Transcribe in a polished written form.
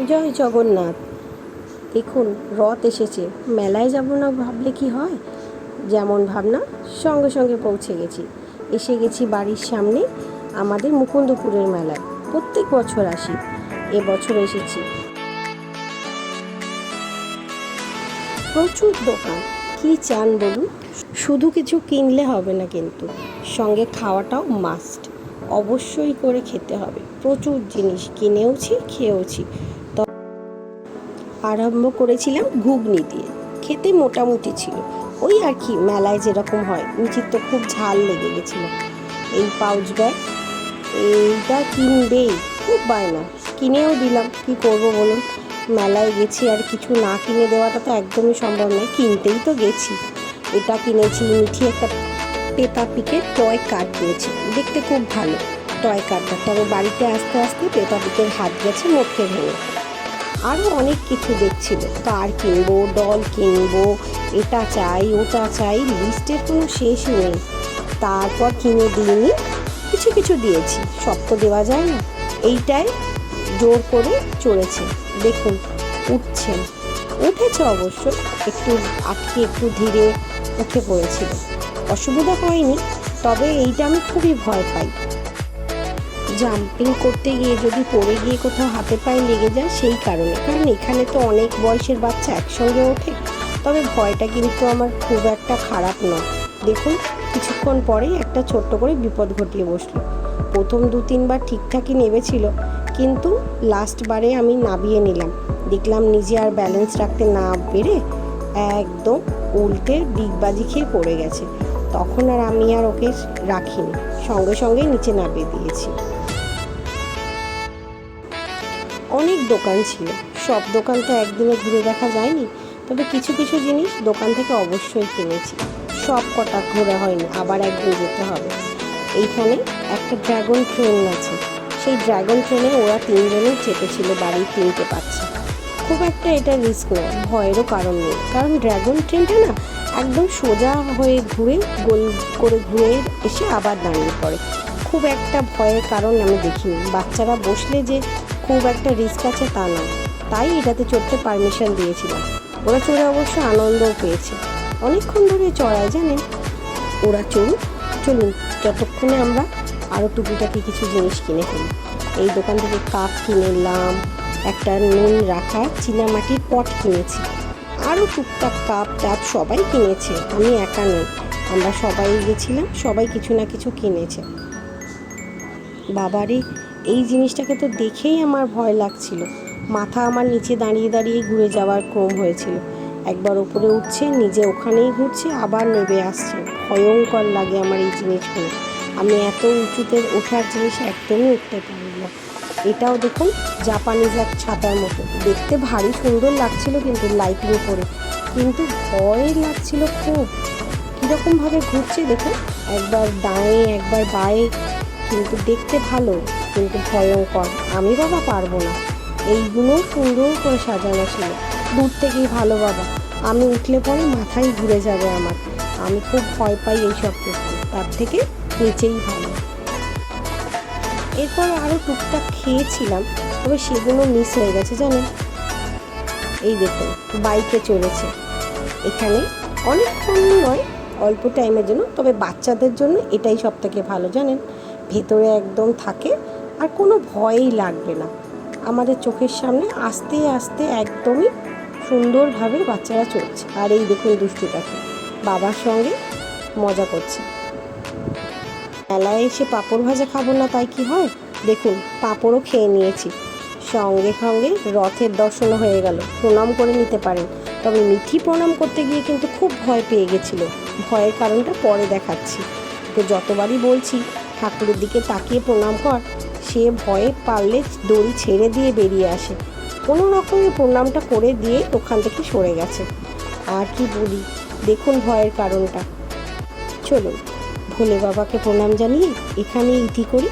জয় জগন্নাথ। দেখুন রথ এসেছে, মেলায় যাব না ভাবলে কি হয়? যেমন ভাবনা সঙ্গে সঙ্গে পৌঁছে গেছি। এসে গেছি বাড়ির সামনে আমাদের মুকুন্দপুরের মেলায়। প্রত্যেক বছর আসি, এবছর এসেছি। প্রচুর দোকান, কি চান বলুন। শুধু কিছু কিনলে হবে না, কিন্তু সঙ্গে খাওয়াটাও মাস্ট, অবশ্যই করে খেতে হবে। প্রচুর জিনিস কিনেওছি, খেয়েওছি। আরম্ভ করেছিলাম ঘুগনি দিয়ে, খেতে মোটামুটি ছিল, ওই আর কি, মেলায় যেরকম হয়। নিচির তো খুব ঝাল লেগে গেছিলো। এই পাউচ ব্যাগ, এইটা কিনবেই, খুব বায়না, কিনেও দিলাম। কি করব বলুন, মেলায় গেছি আর কিছু না কিনে দেওয়াটা তো একদমই সম্ভব নয়, কিনতেই তো গেছি। এটা কিনেছি, মিঠি একটা পেপা পিকের টয় কার কিনেছি, দেখতে খুব ভালো টয় কারটা। তবে বাড়িতে আস্তে আস্তে পেপা পিকের হাত গেছে মোটকে ভেঙে। আরও অনেক কিছু দেখছিল, কার কিনবো, ডল কিনবো, এটা চাই ওটা চাই, লিস্টের কোনো শেষই নেই। তারপর কিনে দিইনি, কিছু কিছু দিয়েছি, সব তো দেওয়া যায় না। এইটাই জোর করে চড়েছে, দেখুন উঠছেন, উঠেছে অবশ্য, একটু আটকে একটু ধীরে উঠে পড়েছিল, অসুবিধা হয়নি। তবে এইটা আমি খুবই ভয় পাই, জাম্পিং করতে গিয়ে যদি পড়ে গিয়ে কোথাও হাতে পায়ে লেগে যায়, সেই কারণে। কারণ এখানে তো অনেক বয়সের বাচ্চা একসঙ্গে ওঠে। তবে ভয়টা কিন্তু আমার খুব একটা খারাপ নয়। দেখুন কিছুক্ষণ পরেই একটা ছোট্ট করে বিপদ ঘটিয়ে বসলো। প্রথম 2-3 বার ঠিকঠাকই নেমেছিল, কিন্তু লাস্টবারে আমি নামিয়ে নিলাম, দেখলাম নিজে আর ব্যালেন্স রাখতে না পেরে একদম উল্টে ডিগবাজি খেয়ে পড়ে গেছে। তখন আর আমি আর ওকে রাখিনি, সঙ্গে সঙ্গে নিচে নামিয়ে দিয়েছি। অনেক দোকান ছিল, সব দোকান তো একদিনে ঘুরে দেখা যায়নি, তবে কিছু কিছু জিনিস দোকান থেকে অবশ্যই কিনেছি। সব কটা ঘোরা হয়নি, আবার একদিন যেতে হবে। এইখানে একটা ড্রাগন ট্রেন আছে, সেই ড্রাগন ট্রেনে ওরা 3জনই চেপেছিল, বাড়ির 3টে বাচ্চা। খুব একটা এটা রিস্ক নয়, ভয়েরও কারণ নেই, কারণ ড্রাগন ট্রেনটা না একদম সোজা হয়ে ঘুরে গোল করে ঘুরে এসে আবার দাঁড়িয়ে পড়ে। খুব একটা ভয়ের কারণ আমি দেখিনি। বাচ্চারা বসলে যে খুব একটা রিস্ক আছে তা নয়, তাই এটাতে চড়তে পারমিশন দিয়েছিলাম। ওরা চড়ে অবশ্য আনন্দও পেয়েছে, অনেকক্ষণ ধরে চড়ায় জানেন। ওরা চলুন যতক্ষণে আমরা আরও টুকিটাকি কিছু জিনিস কিনে ফেলি। এই দোকান থেকে কাপ কিনে নিলাম, একটা নুন রাখা চীনামাটির পট কিনেছি, আরও টুকটাক কাপ টাপ সবাই কিনেছে, আমি একা নই, আমরা সবাই গেছিলাম, সবাই কিছু না কিছু কিনেছে। বাবারে, এই জিনিসটাকে তো দেখেই আমার ভয় লাগছিল, মাথা আমার নিচে দাঁড়িয়ে দাঁড়িয়ে ঘুরে যাওয়ার ক্রম হয়েছিল। একবার ওপরে উঠছে, নিজে ওখানেই ঘুরছে, আবার নেমে আসছে, ভয়ঙ্কর লাগে আমার এই জিনিসগুলো। আমি এত উঁচুতে ওঠার জিনিস একদমই উঠতে পারি না। এটাও দেখুন জাপানিজ এক ছাতার মতো, দেখতে ভারী সুন্দর লাগছিল কিন্তু লাইটিং করে, কিন্তু ভয় লাগছিল খুব। কীরকমভাবে ঘুরছে দেখুন, একবার ডায়ে একবার বাঁয়ে, কিন্তু দেখতে ভালো, কিন্তু ভয়ঙ্কর। আমি বাবা পারবো না। এইগুলো সুন্দর করে সাজানো ছিল, দূর থেকেই ভালো বাবা, আমি উঠলে পরে মাথায় ঘুরে যাবে আমার, আমি খুব ভয় পাই এইসব করতে, তার থেকে নিচেই ভালো। এরপর আরও টুকটাক খেয়েছিলাম, তবে সেগুলো মিস হয়ে গেছে জানেন। এই দেখুন বাইকে চলেছে, এখানে অনেকক্ষণ নয়, অল্প টাইমের জন্য, তবে বাচ্চাদের জন্য এটাই সব থেকে ভালো জানেন। ভেতরে একদম থাকে আর কোনো ভয়ই লাগবে না, আমাদের চোখের সামনে আস্তে আস্তে একদমই সুন্দরভাবে বাচ্চারা চলছে। আর এই দেখুন দুষ্টুটাকে বাবার সঙ্গে মজা করছে। মেলায় এসে পাঁপড় ভাজা খাবো না তাই কি হয়, দেখুন পাঁপড়ও খেয়ে নিয়েছি। সঙ্গে সঙ্গে রথের দর্শনও হয়ে গেল, প্রণাম করে নিতে পারেন। তবে মিঠি প্রণাম করতে গিয়ে কিন্তু খুব ভয় পেয়ে গেছিলো, ভয়ের কারণটা পরে দেখাচ্ছি। তো যতবারই বলছি ঠাকুরের দিকে তাকিয়ে প্রণাম কর, সে ভয়ে পারলে দড়ি ছেড়ে দিয়ে বেরিয়ে আসে, কোনো রকমে প্রণামটা করে দিয়ে ওখান থেকে সরে গেছে। আর কি বলি, দেখুন ভয়ের কারণটা। চলুন ভোলে বাবাকে প্রণাম জানিয়ে এখানেই ইতি করি।